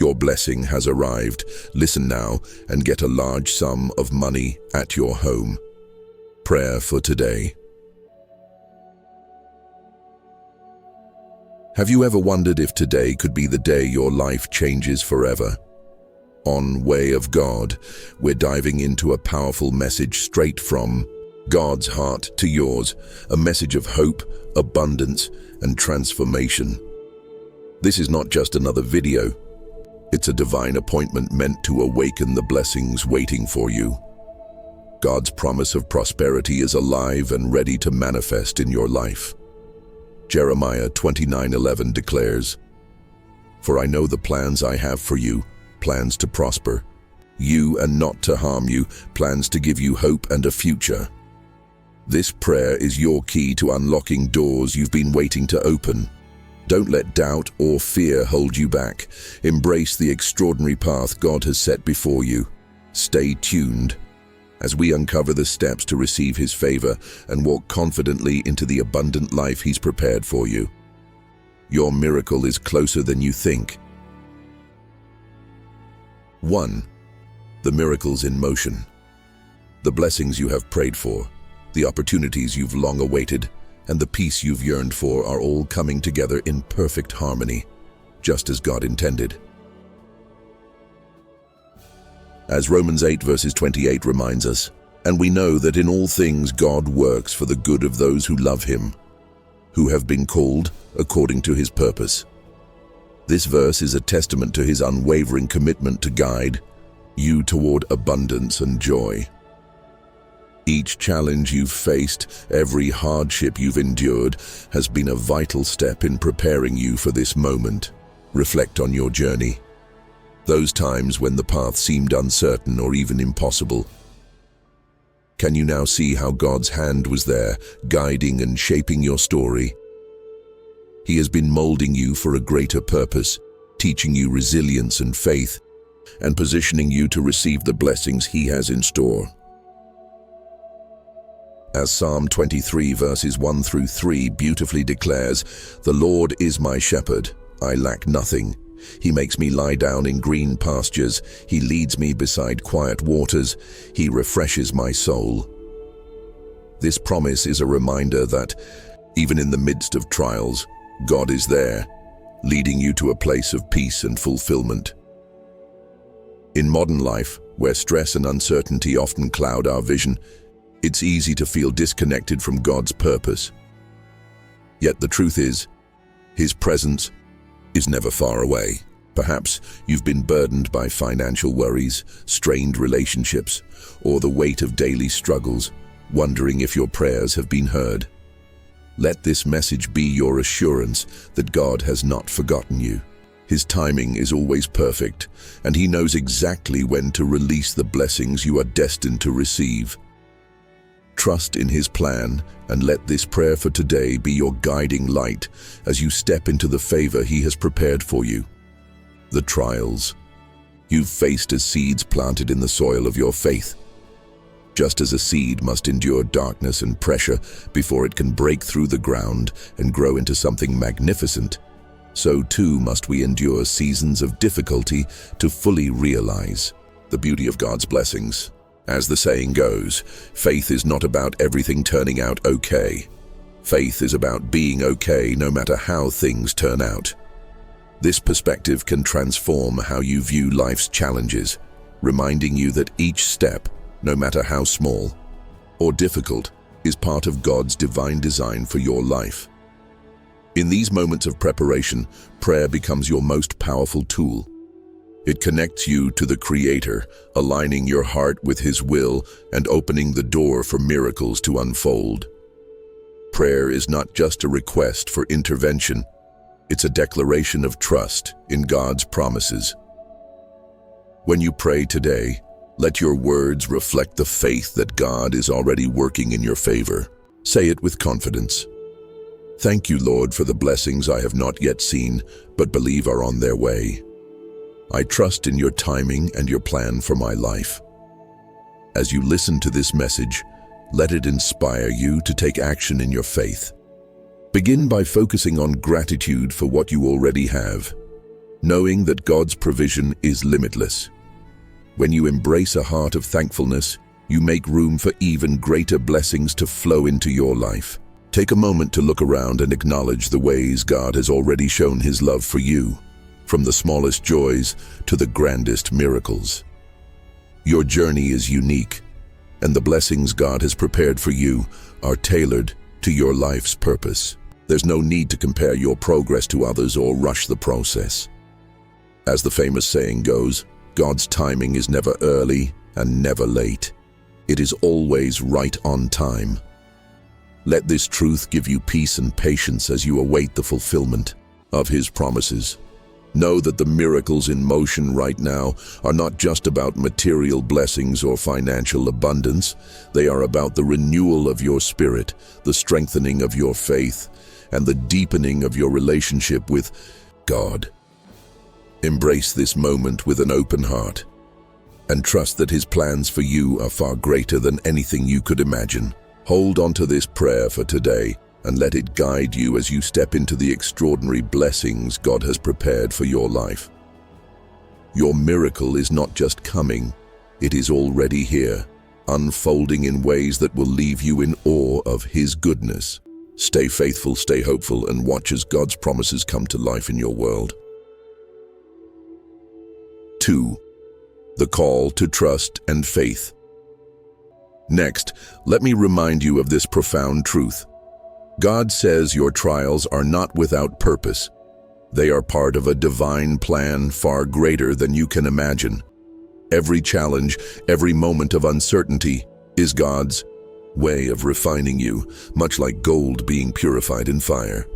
Your blessing has arrived. Listen now and get a large sum of money at your home. Prayer for today. Have you ever wondered if today could be the day your life changes forever? On Way of God, we're diving into a powerful message straight from God's heart to yours, a message of hope, abundance, and transformation. This is not just another video. It's a divine appointment meant to awaken the blessings waiting for you. God's promise of prosperity is alive and ready to manifest in your life. Jeremiah 29:11 declares, "For I know the plans I have for you, plans to prosper you and not to harm you, plans to give you hope and a future." This prayer is your key to unlocking doors you've been waiting to open. Don't let doubt or fear hold you back. Embrace the extraordinary path God has set before you. Stay tuned as we uncover the steps to receive His favor and walk confidently into the abundant life He's prepared for you. Your miracle is closer than you think. 1. The miracles in motion. The blessings you have prayed for, the opportunities you've long awaited, and the peace you've yearned for are all coming together in perfect harmony, just as God intended. As Romans 8 verses 28 reminds us, "And we know that in all things God works for the good of those who love Him, who have been called according to His purpose." This verse is a testament to His unwavering commitment to guide you toward abundance and joy. Each challenge you've faced, every hardship you've endured, has been a vital step in preparing you for this moment. Reflect on your journey. Those times when the path seemed uncertain or even impossible. Can you now see how God's hand was there, guiding and shaping your story? He has been molding you for a greater purpose, teaching you resilience and faith, and positioning you to receive the blessings He has in store. As Psalm 23 verses 1 through 3 beautifully declares, "The Lord is my shepherd, I lack nothing. He makes me lie down in green pastures. He leads me beside quiet waters. He refreshes my soul." This promise is a reminder that, even in the midst of trials, God is there, leading you to a place of peace and fulfillment. In modern life, where stress and uncertainty often cloud our vision, it's easy to feel disconnected from God's purpose. Yet the truth is, His presence is never far away. Perhaps you've been burdened by financial worries, strained relationships, or the weight of daily struggles, wondering if your prayers have been heard. Let this message be your assurance that God has not forgotten you. His timing is always perfect, and He knows exactly when to release the blessings you are destined to receive. Trust in His plan and let this prayer for today be your guiding light as you step into the favor He has prepared for you. The trials you've faced as seeds planted in the soil of your faith. Just as a seed must endure darkness and pressure before it can break through the ground and grow into something magnificent, so too must we endure seasons of difficulty to fully realize the beauty of God's blessings. As the saying goes, faith is not about everything turning out okay. Faith is about being okay no matter how things turn out. This perspective can transform how you view life's challenges, reminding you that each step, no matter how small or difficult, is part of God's divine design for your life. In these moments of preparation, prayer becomes your most powerful tool. It connects you to the Creator, aligning your heart with His will and opening the door for miracles to unfold. Prayer is not just a request for intervention, it's a declaration of trust in God's promises. When you pray today, let your words reflect the faith that God is already working in your favor. Say it with confidence. "Thank you, Lord, for the blessings I have not yet seen, but believe are on their way. I trust in your timing and your plan for my life." As you listen to this message, let it inspire you to take action in your faith. Begin by focusing on gratitude for what you already have. knowing that God's provision is limitless. When you embrace a heart of thankfulness, you make room for even greater blessings to flow into your life. Take a moment to look around and acknowledge the ways God has already shown His love for you, from the smallest joys to the grandest miracles. Your journey is unique, and the blessings God has prepared for you are tailored to your life's purpose. There's no need to compare your progress to others or rush the process. As the famous saying goes, God's timing is never early and never late. It is always right on time. Let this truth give you peace and patience as you await the fulfillment of His promises. Know that the miracles in motion right now are not just about material blessings or financial abundance. They are about the renewal of your spirit, the strengthening of your faith, and the deepening of your relationship with God. Embrace this moment with an open heart, and trust that His plans for you are far greater than anything you could imagine. Hold on to this prayer for today, and let it guide you as you step into the extraordinary blessings God has prepared for your life. Your miracle is not just coming, it is already here, unfolding in ways that will leave you in awe of His goodness. Stay faithful, stay hopeful, and watch as God's promises come to life in your world. 2. The call to trust and faith. Next, let me remind you of this profound truth. God says your trials are not without purpose. They are part of a divine plan far greater than you can imagine. Every challenge, every moment of uncertainty is God's way of refining you, much like gold being purified in fire.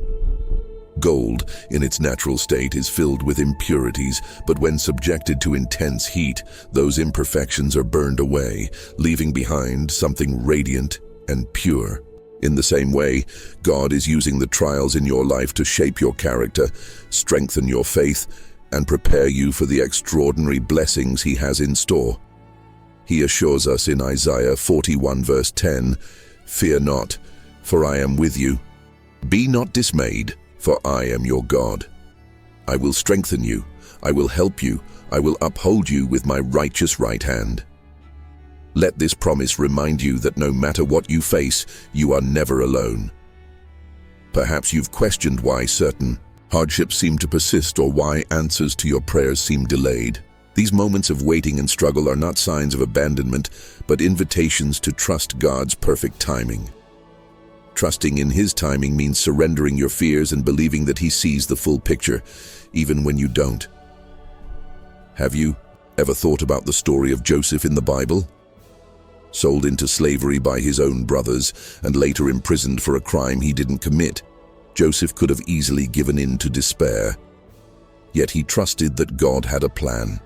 Gold, in its natural state, is filled with impurities, but when subjected to intense heat, those imperfections are burned away, leaving behind something radiant and pure. In the same way, God is using the trials in your life to shape your character, strengthen your faith, and prepare you for the extraordinary blessings He has in store. He assures us in Isaiah 41 verse 10, "Fear not, for I am with you. Be not dismayed, for I am your God. I will strengthen you, I will help you, I will uphold you with my righteous right hand." Let this promise remind you that no matter what you face, you are never alone. Perhaps you've questioned why certain hardships seem to persist or why answers to your prayers seem delayed. These moments of waiting and struggle are not signs of abandonment, but invitations to trust God's perfect timing. Trusting in His timing means surrendering your fears and believing that He sees the full picture, even when you don't. Have you ever thought about the story of Joseph in the Bible? Sold into slavery by his own brothers and later imprisoned for a crime he didn't commit, Joseph could have easily given in to despair. Yet he trusted that God had a plan.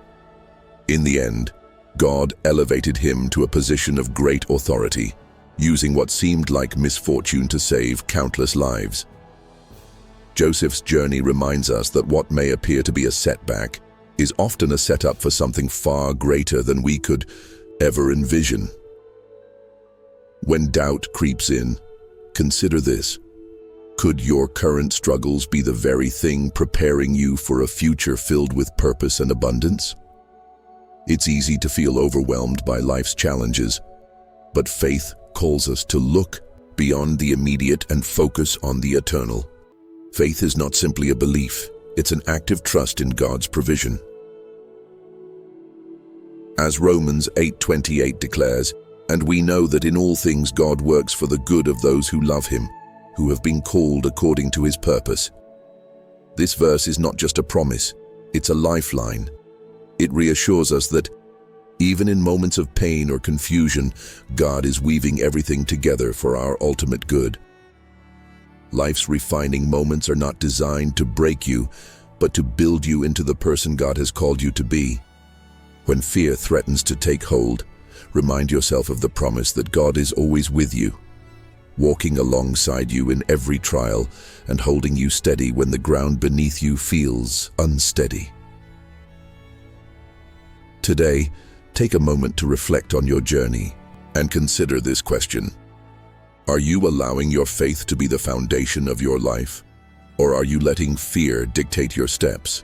In the end, God elevated him to a position of great authority, using what seemed like misfortune to save countless lives. Joseph's journey reminds us that what may appear to be a setback is often a setup for something far greater than we could ever envision. When doubt creeps in, consider this. Could your current struggles be the very thing preparing you for a future filled with purpose and abundance? It's easy to feel overwhelmed by life's challenges, but faith calls us to look beyond the immediate and focus on the eternal. Faith is not simply a belief, it's an active trust in God's provision. As Romans 8:28 declares, "And we know that in all things God works for the good of those who love Him, who have been called according to His purpose." This verse is not just a promise, it's a lifeline. It reassures us that even in moments of pain or confusion, God is weaving everything together for our ultimate good. Life's refining moments are not designed to break you, but to build you into the person God has called you to be. When fear threatens to take hold, remind yourself of the promise that God is always with you, walking alongside you in every trial and holding you steady when the ground beneath you feels unsteady. Today, take a moment to reflect on your journey and consider this question. Are you allowing your faith to be the foundation of your life, or are you letting fear dictate your steps?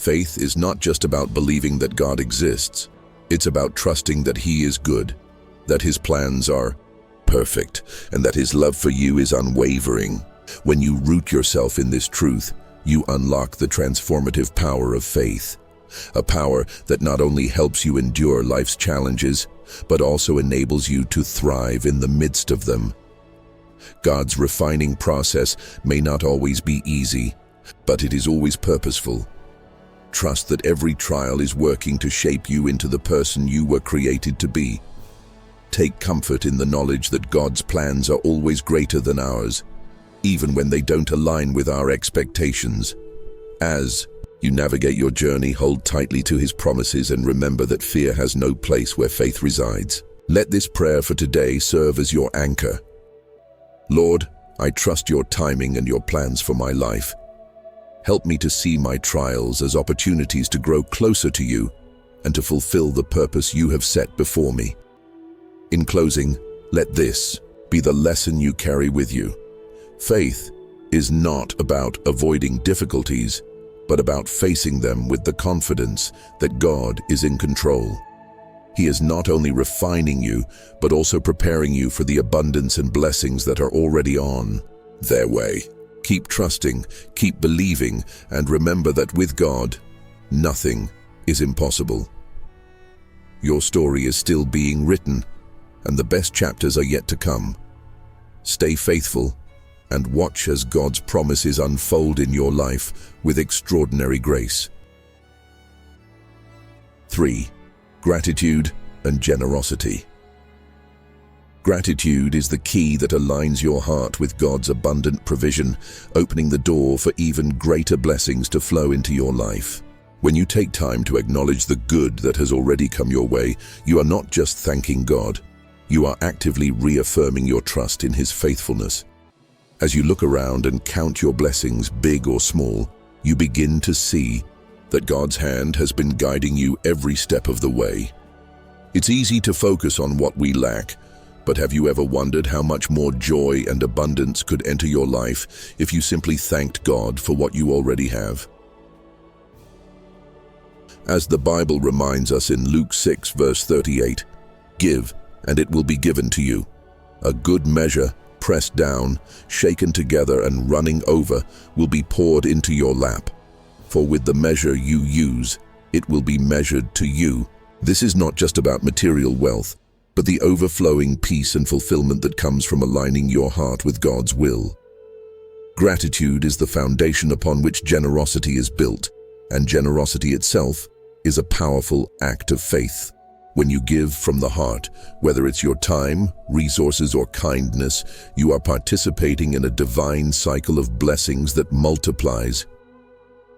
Faith is not just about believing that God exists. It's about trusting that He is good, that His plans are perfect, and that His love for you is unwavering. When you root yourself in this truth, you unlock the transformative power of faith, a power that not only helps you endure life's challenges, but also enables you to thrive in the midst of them. God's refining process may not always be easy, but it is always purposeful. Trust that every trial is working to shape you into the person you were created to be. Take comfort in the knowledge that God's plans are always greater than ours, even when they don't align with our expectations. As you navigate your journey, hold tightly to His promises and remember that fear has no place where faith resides. Let this prayer for today serve as your anchor. Lord, I trust your timing and your plans for my life. Help me to see my trials as opportunities to grow closer to you and to fulfill the purpose you have set before me. In closing, let this be the lesson you carry with you. Faith is not about avoiding difficulties, but about facing them with the confidence that God is in control. He is not only refining you, but also preparing you for the abundance and blessings that are already on their way. Keep trusting, keep believing, and remember that with God, nothing is impossible. Your story is still being written, and the best chapters are yet to come. Stay faithful and watch as God's promises unfold in your life with extraordinary grace. 3. Gratitude and generosity. Gratitude is the key that aligns your heart with God's abundant provision, opening the door for even greater blessings to flow into your life. When you take time to acknowledge the good that has already come your way, you are not just thanking God, you are actively reaffirming your trust in His faithfulness. As you look around and count your blessings, big or small, you begin to see that God's hand has been guiding you every step of the way. It's easy to focus on what we lack, but have you ever wondered how much more joy and abundance could enter your life if you simply thanked God for what you already have? As the Bible reminds us in Luke 6 verse 38, "Give, and it will be given to you. A good measure, pressed down, shaken together and running over, will be poured into your lap. For with the measure you use, it will be measured to you." This is not just about material wealth, but the overflowing peace and fulfillment that comes from aligning your heart with God's will. Gratitude is the foundation upon which generosity is built, and generosity itself is a powerful act of faith. When you give from the heart, whether it's your time, resources, or kindness, you are participating in a divine cycle of blessings that multiplies.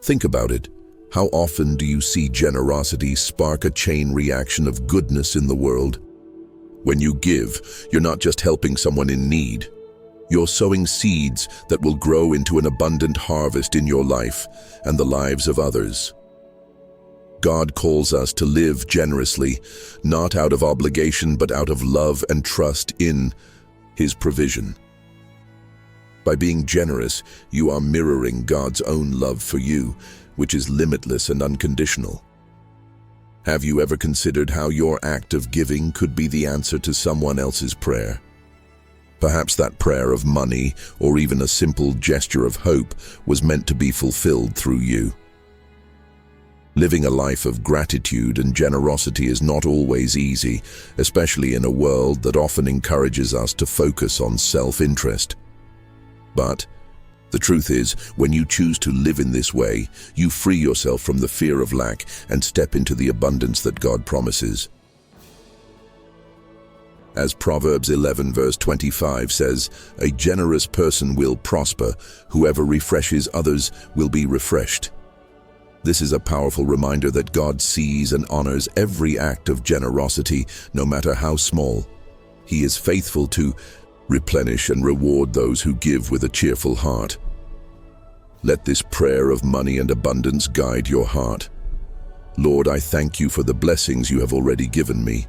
Think about it. How often do you see generosity spark a chain reaction of goodness in the world? When you give, you're not just helping someone in need. You're sowing seeds that will grow into an abundant harvest in your life and the lives of others. God calls us to live generously, not out of obligation, but out of love and trust in His provision. By being generous, you are mirroring God's own love for you, which is limitless and unconditional. Have you ever considered how your act of giving could be the answer to someone else's prayer? Perhaps that prayer of money, or even a simple gesture of hope, was meant to be fulfilled through you. Living a life of gratitude and generosity is not always easy, especially in a world that often encourages us to focus on self-interest. But the truth is, when you choose to live in this way, you free yourself from the fear of lack and step into the abundance that God promises. As Proverbs 11 verse 25 says, "A generous person will prosper. Whoever refreshes others will be refreshed." This is a powerful reminder that God sees and honors every act of generosity, no matter how small. He is faithful to replenish and reward those who give with a cheerful heart. Let this prayer of money and abundance guide your heart. Lord, I thank you for the blessings you have already given me.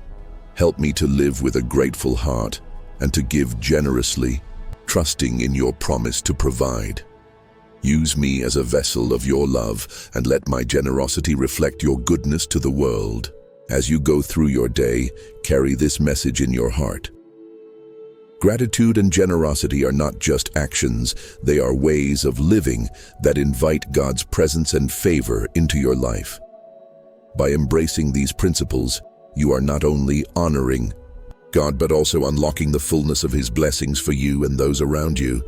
Help me to live with a grateful heart and to give generously, trusting in your promise to provide. Use me as a vessel of your love, and let my generosity reflect your goodness to the world. As you go through your day, carry this message in your heart. Gratitude and generosity are not just actions, they are ways of living that invite God's presence and favor into your life. By embracing these principles, you are not only honoring God, but also unlocking the fullness of His blessings for you and those around you.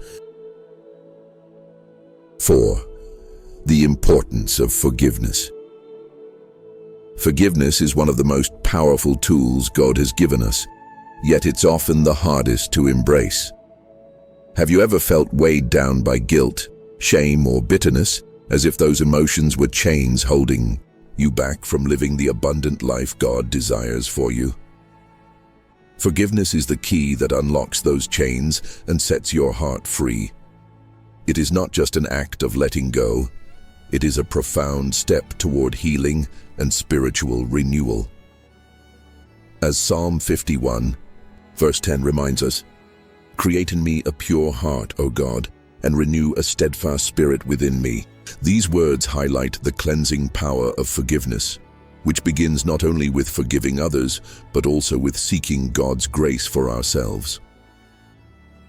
4. The importance of forgiveness. Forgiveness is one of the most powerful tools God has given us, yet it's often the hardest to embrace. Have you ever felt weighed down by guilt, shame, or bitterness, as if those emotions were chains holding you back from living the abundant life God desires for you? Forgiveness is the key that unlocks those chains and sets your heart free. It is not just an act of letting go, it is a profound step toward healing and spiritual renewal. As Psalm 51, verse 10 reminds us, "Create in me a pure heart, O God, and renew a steadfast spirit within me." These words highlight the cleansing power of forgiveness, which begins not only with forgiving others, but also with seeking God's grace for ourselves.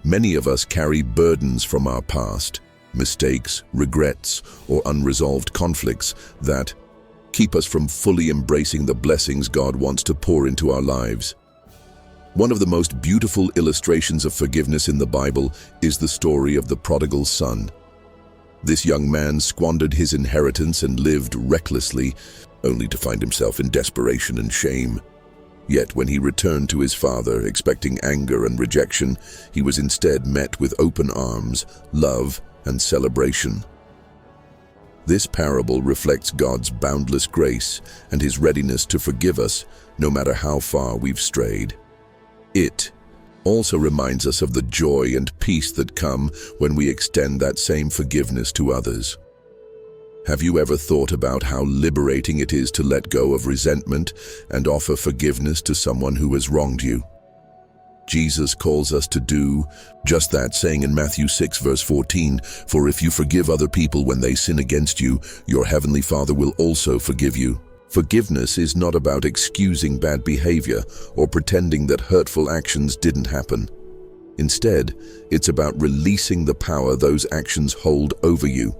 Many of us carry burdens from our past, mistakes, regrets, or unresolved conflicts that keep us from fully embracing the blessings God wants to pour into our lives. One of the most beautiful illustrations of forgiveness in the Bible is the story of the prodigal son. This young man squandered his inheritance and lived recklessly, only to find himself in desperation and shame. Yet when he returned to his father, expecting anger and rejection, he was instead met with open arms, love, and celebration. This parable reflects God's boundless grace and His readiness to forgive us, no matter how far we've strayed. It also reminds us of the joy and peace that come when we extend that same forgiveness to others. Have you ever thought about how liberating it is to let go of resentment and offer forgiveness to someone who has wronged you? Jesus calls us to do just that, saying in Matthew 6 verse 14, "For if you forgive other people when they sin against you, your heavenly Father will also forgive you." Forgiveness is not about excusing bad behavior or pretending that hurtful actions didn't happen. Instead, it's about releasing the power those actions hold over you.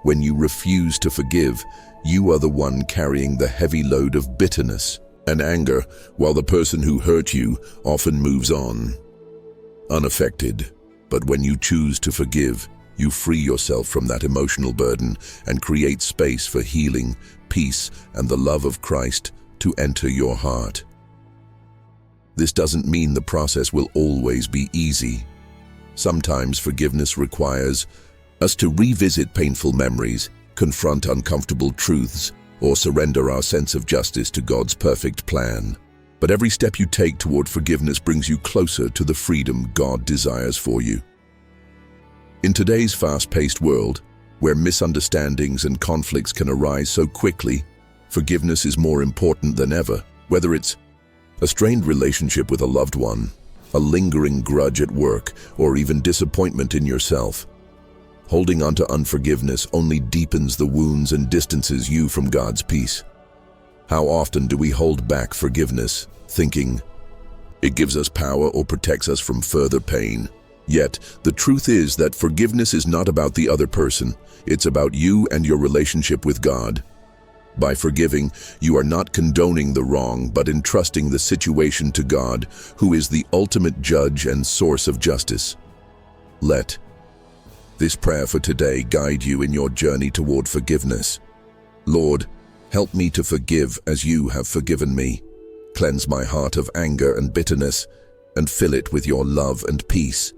When you refuse to forgive, you are the one carrying the heavy load of bitterness and anger, while the person who hurt you often moves on, unaffected. But when you choose to forgive, you free yourself from that emotional burden and create space for healing, peace, and the love of Christ to enter your heart. This doesn't mean the process will always be easy. Sometimes forgiveness requires us to revisit painful memories, confront uncomfortable truths, or surrender our sense of justice to God's perfect plan. But every step you take toward forgiveness brings you closer to the freedom God desires for you. In today's fast-paced world, where misunderstandings and conflicts can arise so quickly, forgiveness is more important than ever. Whether it's a strained relationship with a loved one, a lingering grudge at work, or even disappointment in yourself, holding on to unforgiveness only deepens the wounds and distances you from God's peace. How often do we hold back forgiveness, thinking it gives us power or protects us from further pain? Yet, the truth is that forgiveness is not about the other person. It's about you and your relationship with God. By forgiving, you are not condoning the wrong, but entrusting the situation to God, who is the ultimate judge and source of justice. Let this prayer for today guide you in your journey toward forgiveness. Lord, help me to forgive as you have forgiven me. Cleanse my heart of anger and bitterness, and fill it with your love and peace.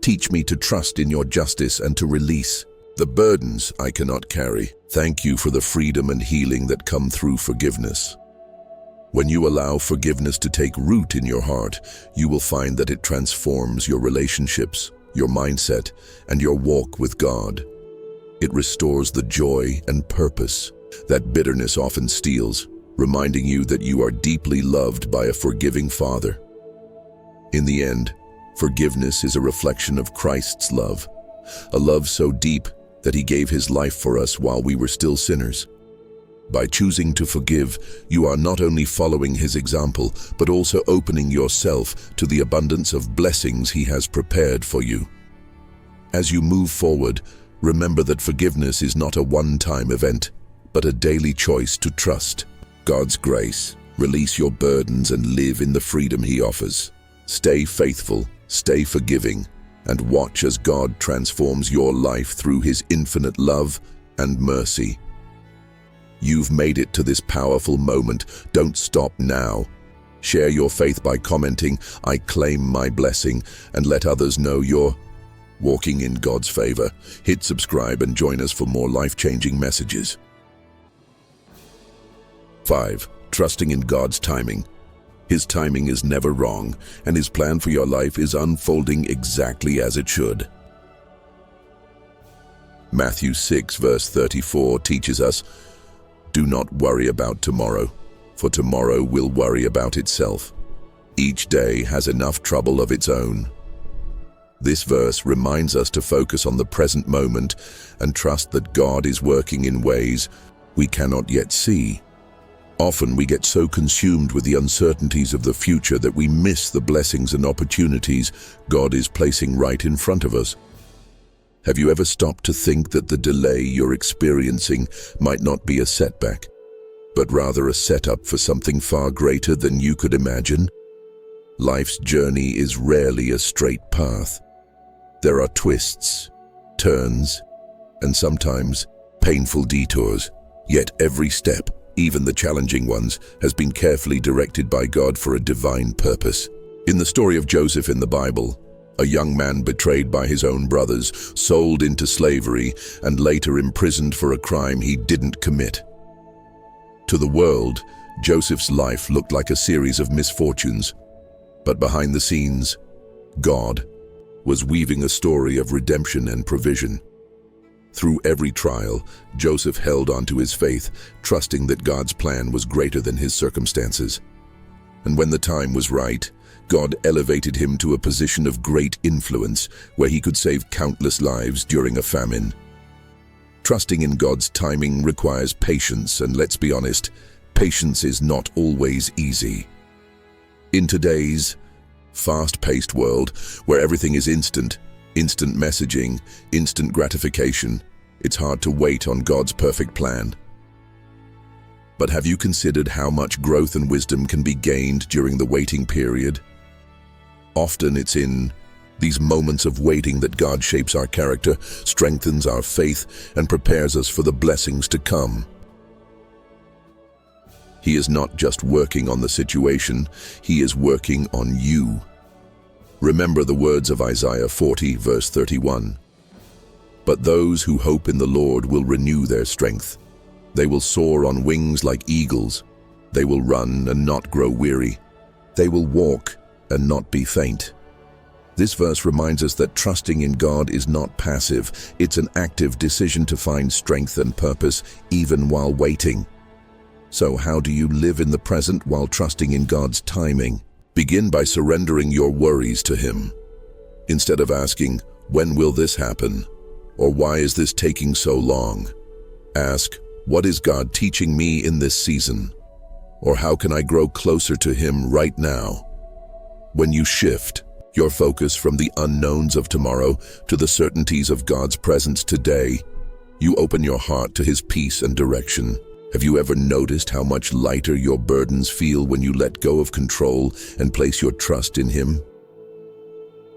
Teach me to trust in your justice and to release the burdens I cannot carry. Thank you for the freedom and healing that come through forgiveness. When you allow forgiveness to take root in your heart, you will find that it transforms your relationships, your mindset, and your walk with God. It restores the joy and purpose that bitterness often steals, reminding you that you are deeply loved by a forgiving Father. In the end, forgiveness is a reflection of Christ's love, a love so deep that he gave his life for us while we were still sinners. By choosing to forgive, you are not only following his example, but also opening yourself to the abundance of blessings he has prepared for you. As you move forward, remember that forgiveness is not a one-time event, but a daily choice to trust God's grace. Release your burdens and live in the freedom he offers. Stay faithful, stay forgiving, and watch as God transforms your life through his infinite love and mercy. You've made it to this powerful moment. Don't stop now. Share your faith by commenting, "I claim my blessing," and let others know you're walking in God's favor. Hit subscribe and join us for more life-changing messages. 5. Trusting in God's timing. His timing is never wrong, and his plan for your life is unfolding exactly as it should. Matthew 6 verse 34 teaches us, "Do not worry about tomorrow, for tomorrow will worry about itself. Each day has enough trouble of its own." This verse reminds us to focus on the present moment and trust that God is working in ways we cannot yet see. Often we get so consumed with the uncertainties of the future that we miss the blessings and opportunities God is placing right in front of us. Have you ever stopped to think that the delay you're experiencing might not be a setback, but rather a setup for something far greater than you could imagine? Life's journey is rarely a straight path. There are twists, turns, and sometimes painful detours. Yet every step, even the challenging ones, has been carefully directed by God for a divine purpose. In the story of Joseph in the Bible, a young man betrayed by his own brothers, sold into slavery, and later imprisoned for a crime he didn't commit. To the world, Joseph's life looked like a series of misfortunes, but behind the scenes, God was weaving a story of redemption and provision. Through every trial, Joseph held on to his faith, trusting that God's plan was greater than his circumstances. And when the time was right, God elevated him to a position of great influence where he could save countless lives during a famine. Trusting in God's timing requires patience, and let's be honest, patience is not always easy. In today's fast-paced world, where everything is instant messaging, instant gratification, it's hard to wait on God's perfect plan. But have you considered how much growth and wisdom can be gained during the waiting period? Often it's in these moments of waiting that God shapes our character, strengthens our faith, and prepares us for the blessings to come. He is not just working on the situation, he is working on you. Remember the words of Isaiah 40, verse 31. "But those who hope in the Lord will renew their strength. They will soar on wings like eagles. They will run and not grow weary. They will walk and not be faint." This verse reminds us that trusting in God is not passive. It's an active decision to find strength and purpose even while waiting. So how do you live in the present while trusting in God's timing? Begin by surrendering your worries to Him. Instead of asking, "When will this happen?" or "Why is this taking so long?" ask, "What is God teaching me in this season?" or "How can I grow closer to Him right now?" When you shift your focus from the unknowns of tomorrow to the certainties of God's presence today, you open your heart to His peace and direction. Have you ever noticed how much lighter your burdens feel when you let go of control and place your trust in Him?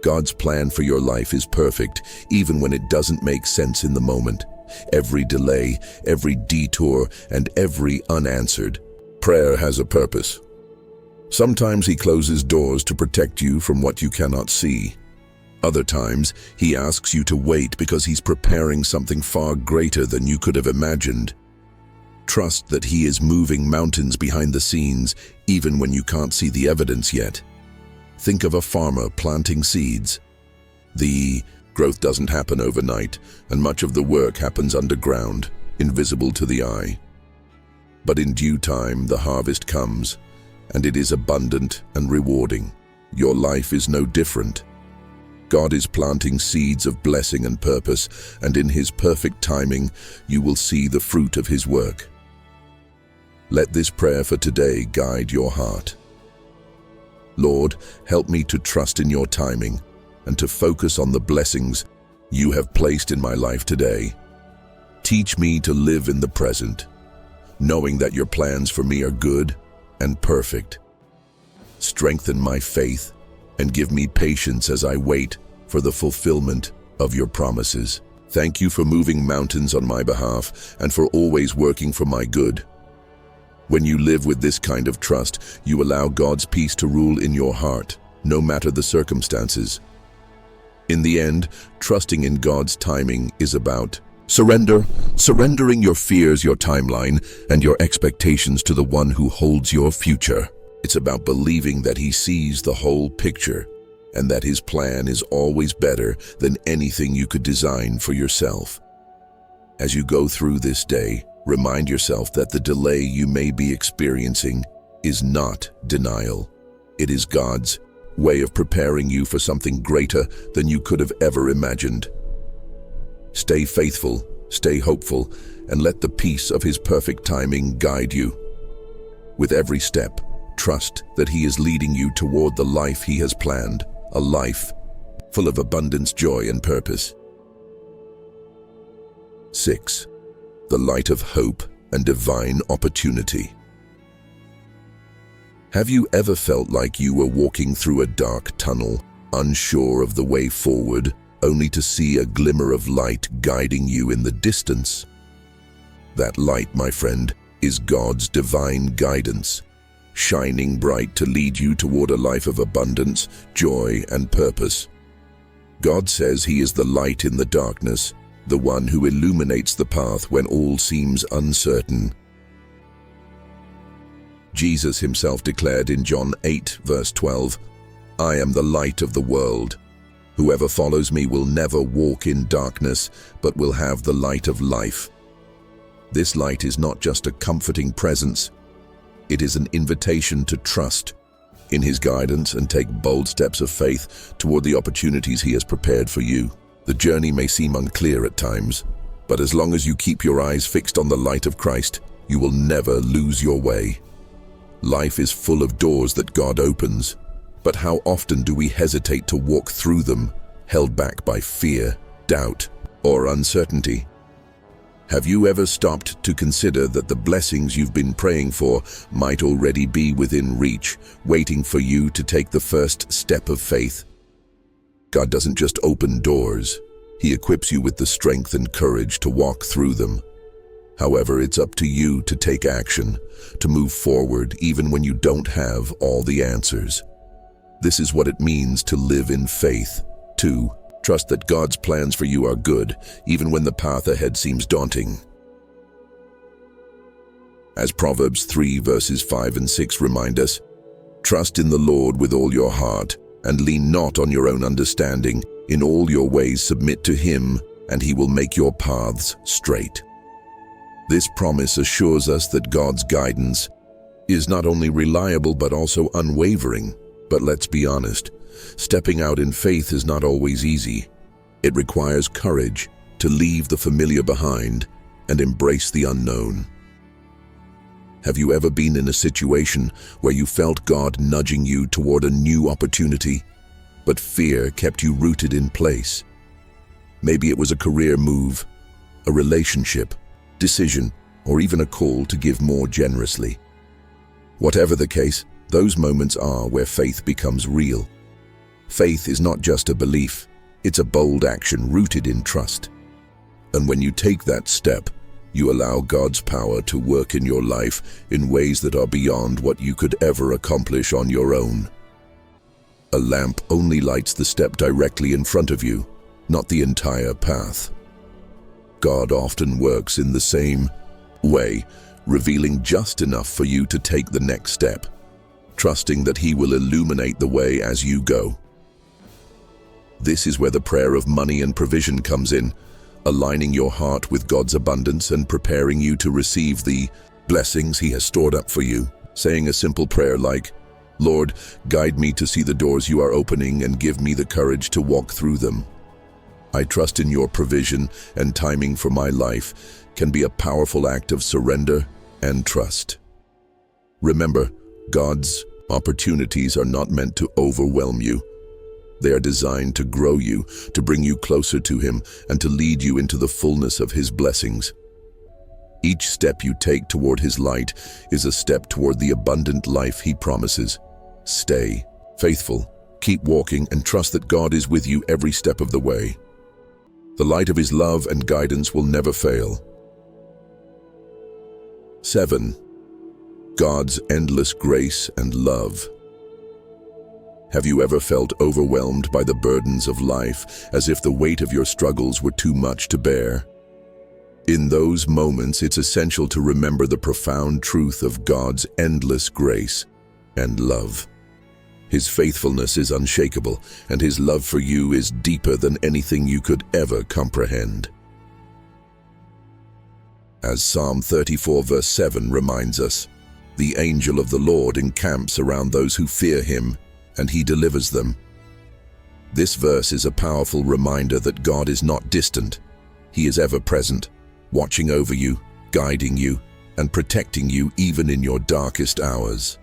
God's plan for your life is perfect, even when it doesn't make sense in the moment. Every delay, every detour, and every unanswered prayer has a purpose. Sometimes He closes doors to protect you from what you cannot see. Other times, He asks you to wait because He's preparing something far greater than you could have imagined. Trust that He is moving mountains behind the scenes, even when you can't see the evidence yet. Think of a farmer planting seeds. The growth doesn't happen overnight, and much of the work happens underground, invisible to the eye. But in due time, the harvest comes, and it is abundant and rewarding. Your life is no different. God is planting seeds of blessing and purpose, and in His perfect timing, you will see the fruit of His work. Let this prayer for today guide your heart. Lord, help me to trust in your timing and to focus on the blessings you have placed in my life today. Teach me to live in the present, knowing that your plans for me are good and perfect. Strengthen my faith and give me patience as I wait for the fulfillment of your promises. Thank you for moving mountains on my behalf and for always working for my good. When you live with this kind of trust, you allow God's peace to rule in your heart, no matter the circumstances. In the end, trusting in God's timing is about surrendering your fears, your timeline, and your expectations to the one who holds your future. It's about believing that He sees the whole picture and that His plan is always better than anything you could design for yourself. As you go through this day, remind yourself that the delay you may be experiencing is not denial. It is God's way of preparing you for something greater than you could have ever imagined. Stay faithful, stay hopeful, and let the peace of His perfect timing guide you. With every step, trust that He is leading you toward the life He has planned, a life full of abundance, joy, and purpose. 6. The light of hope and divine opportunity. Have you ever felt like you were walking through a dark tunnel, unsure of the way forward, only to see a glimmer of light guiding you in the distance? That light, my friend, is God's divine guidance, shining bright to lead you toward a life of abundance, joy, and purpose. God says He is the light in the darkness, the one who illuminates the path when all seems uncertain. Jesus Himself declared in John 8, verse 12, "I am the light of the world. Whoever follows me will never walk in darkness, but will have the light of life." This light is not just a comforting presence. It is an invitation to trust in His guidance and take bold steps of faith toward the opportunities He has prepared for you. The journey may seem unclear at times, but as long as you keep your eyes fixed on the light of Christ, you will never lose your way. Life is full of doors that God opens, but how often do we hesitate to walk through them, held back by fear, doubt, or uncertainty? Have you ever stopped to consider that the blessings you've been praying for might already be within reach, waiting for you to take the first step of faith? God doesn't just open doors, He equips you with the strength and courage to walk through them. However, it's up to you to take action, to move forward even when you don't have all the answers. This is what it means to live in faith. 2. Trust that God's plans for you are good, even when the path ahead seems daunting. As Proverbs 3 verses 5 and 6 remind us, "Trust in the Lord with all your heart, and lean not on your own understanding. In all your ways submit to Him, and He will make your paths straight." This promise assures us that God's guidance is not only reliable but also unwavering. But let's be honest, stepping out in faith is not always easy. It requires courage to leave the familiar behind and embrace the unknown. Have you ever been in a situation where you felt God nudging you toward a new opportunity, but fear kept you rooted in place? Maybe it was a career move, a relationship, decision, or even a call to give more generously. Whatever the case, those moments are where faith becomes real. Faith is not just a belief, it's a bold action rooted in trust. And when you take that step, you allow God's power to work in your life in ways that are beyond what you could ever accomplish on your own. A lamp only lights the step directly in front of you, not the entire path. God often works in the same way, revealing just enough for you to take the next step, trusting that He will illuminate the way as you go. This is where the prayer of money and provision comes in, aligning your heart with God's abundance and preparing you to receive the blessings He has stored up for you. Saying a simple prayer like, Lord, guide me to see the doors you are opening and give me the courage to walk through them. I trust in your provision, and timing for my life can be a powerful act of surrender and trust. Remember, God's opportunities are not meant to overwhelm you. They are designed to grow you, to bring you closer to Him, and to lead you into the fullness of His blessings. Each step you take toward His light is a step toward the abundant life He promises. Stay faithful, keep walking, and trust that God is with you every step of the way. The light of His love and guidance will never fail. 7. God's endless grace and love. Have you ever felt overwhelmed by the burdens of life, as if the weight of your struggles were too much to bear? In those moments, it's essential to remember the profound truth of God's endless grace and love. His faithfulness is unshakable, and His love for you is deeper than anything you could ever comprehend. As Psalm 34 verse 7 reminds us, "The angel of the Lord encamps around those who fear Him, and He delivers them." This verse is a powerful reminder that God is not distant. He is ever present, watching over you, guiding you, and protecting you even in your darkest hours.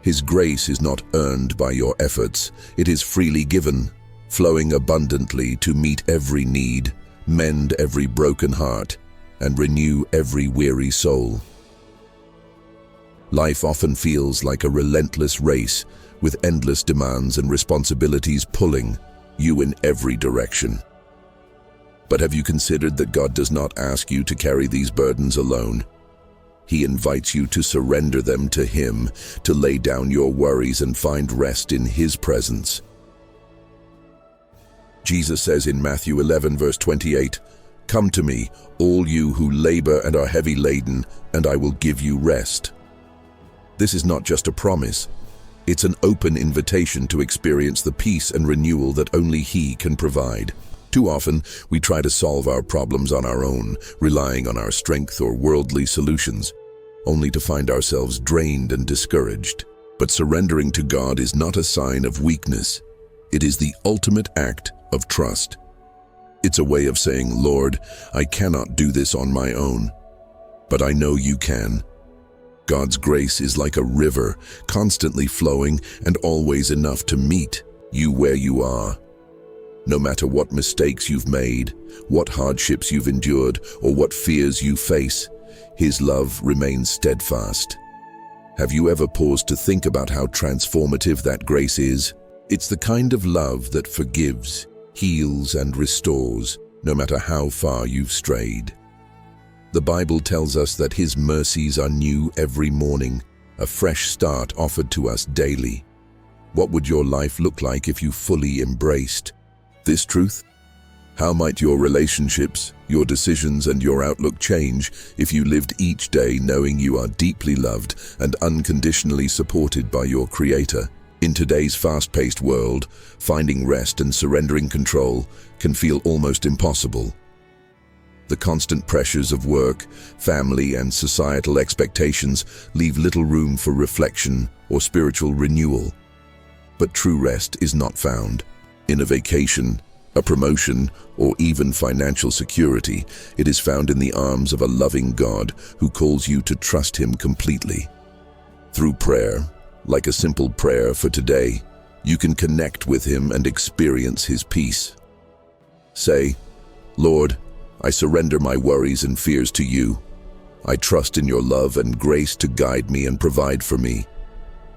His grace is not earned by your efforts. It is freely given, flowing abundantly to meet every need, mend every broken heart, and renew every weary soul. Life often feels like a relentless race, with endless demands and responsibilities pulling you in every direction. But have you considered that God does not ask you to carry these burdens alone? He invites you to surrender them to Him, to lay down your worries and find rest in His presence. Jesus says in Matthew 11 verse 28, "Come to me, all you who labor and are heavy laden, and I will give you rest." This is not just a promise. It's an open invitation to experience the peace and renewal that only He can provide. Too often, we try to solve our problems on our own, relying on our strength or worldly solutions, only to find ourselves drained and discouraged. But surrendering to God is not a sign of weakness. It is the ultimate act of trust. It's a way of saying, "Lord, I cannot do this on my own, but I know you can." God's grace is like a river, constantly flowing and always enough to meet you where you are. No matter what mistakes you've made, what hardships you've endured, or what fears you face, His love remains steadfast. Have you ever paused to think about how transformative that grace is? It's the kind of love that forgives, heals, and restores, no matter how far you've strayed. The Bible tells us that His mercies are new every morning, a fresh start offered to us daily. What would your life look like if you fully embraced this truth? How might your relationships, your decisions, and your outlook change if you lived each day knowing you are deeply loved and unconditionally supported by your Creator? In today's fast-paced world, finding rest and surrendering control can feel almost impossible. The constant pressures of work, family, and societal expectations leave little room for reflection or spiritual renewal. But true rest is not found in a vacation, a promotion, or even financial security. It is found in the arms of a loving God who calls you to trust Him completely. Through prayer, like a simple prayer for today, you can connect with Him and experience His peace. Say, "Lord, I surrender my worries and fears to you. I trust in your love and grace to guide me and provide for me.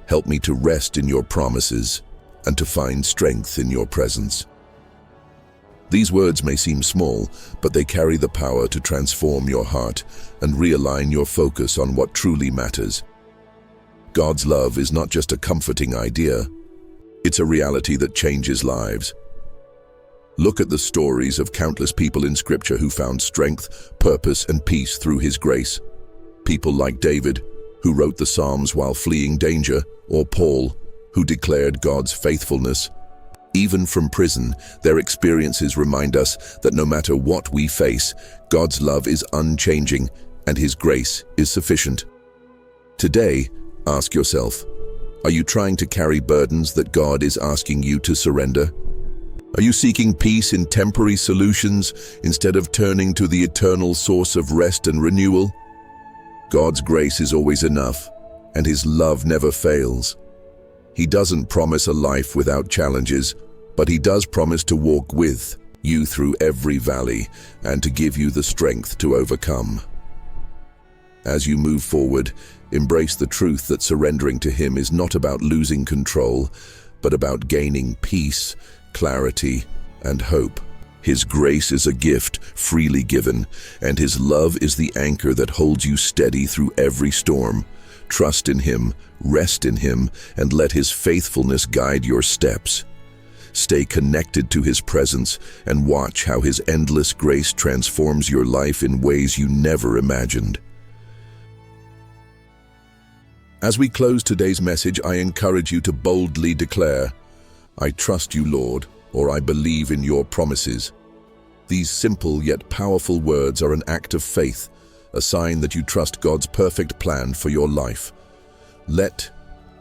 Help me to rest in your promises and to find strength in your presence." These words may seem small, but they carry the power to transform your heart and realign your focus on what truly matters. God's love is not just a comforting idea. It's a reality that changes lives. Look at the stories of countless people in Scripture who found strength, purpose, and peace through His grace. People like David, who wrote the Psalms while fleeing danger, or Paul, who declared God's faithfulness. Even from prison, their experiences remind us that no matter what we face, God's love is unchanging and His grace is sufficient. Today, ask yourself, Are you trying to carry burdens that God is asking you to surrender? Are you seeking peace in temporary solutions instead of turning to the eternal source of rest and renewal? God's grace is always enough, and His love never fails. He doesn't promise a life without challenges, but He does promise to walk with you through every valley and to give you the strength to overcome. As you move forward, embrace the truth that surrendering to Him is not about losing control, but about gaining peace, clarity, and hope. His grace is a gift freely given, and His love is the anchor that holds you steady through every storm. Trust in Him, rest in Him, and let His faithfulness guide your steps. Stay connected to His presence and watch how His endless grace transforms your life in ways you never imagined. As we close today's message, I encourage you to boldly declare, "I trust you, Lord," or "I believe in your promises." These simple yet powerful words are an act of faith, a sign that you trust God's perfect plan for your life. Let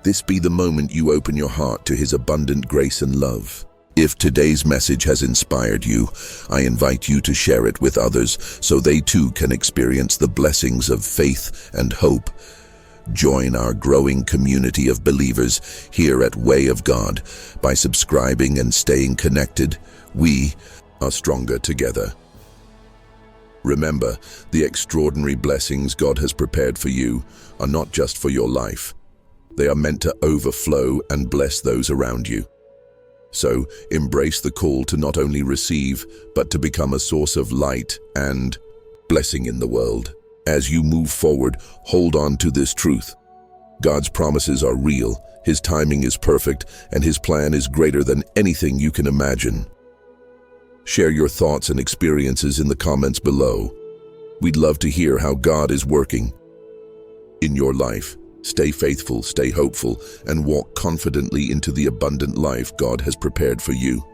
this be the moment you open your heart to His abundant grace and love. If today's message has inspired you, I invite you to share it with others so they too can experience the blessings of faith and hope. Join our growing community of believers here at Way of God. By subscribing and staying connected, we are stronger together. Remember, the extraordinary blessings God has prepared for you are not just for your life. They are meant to overflow and bless those around you. So, embrace the call to not only receive, but to become a source of light and blessing in the world. As you move forward, hold on to this truth. God's promises are real, His timing is perfect, and His plan is greater than anything you can imagine. Share your thoughts and experiences in the comments below. We'd love to hear how God is working in your life. Stay faithful, stay hopeful, and walk confidently into the abundant life God has prepared for you.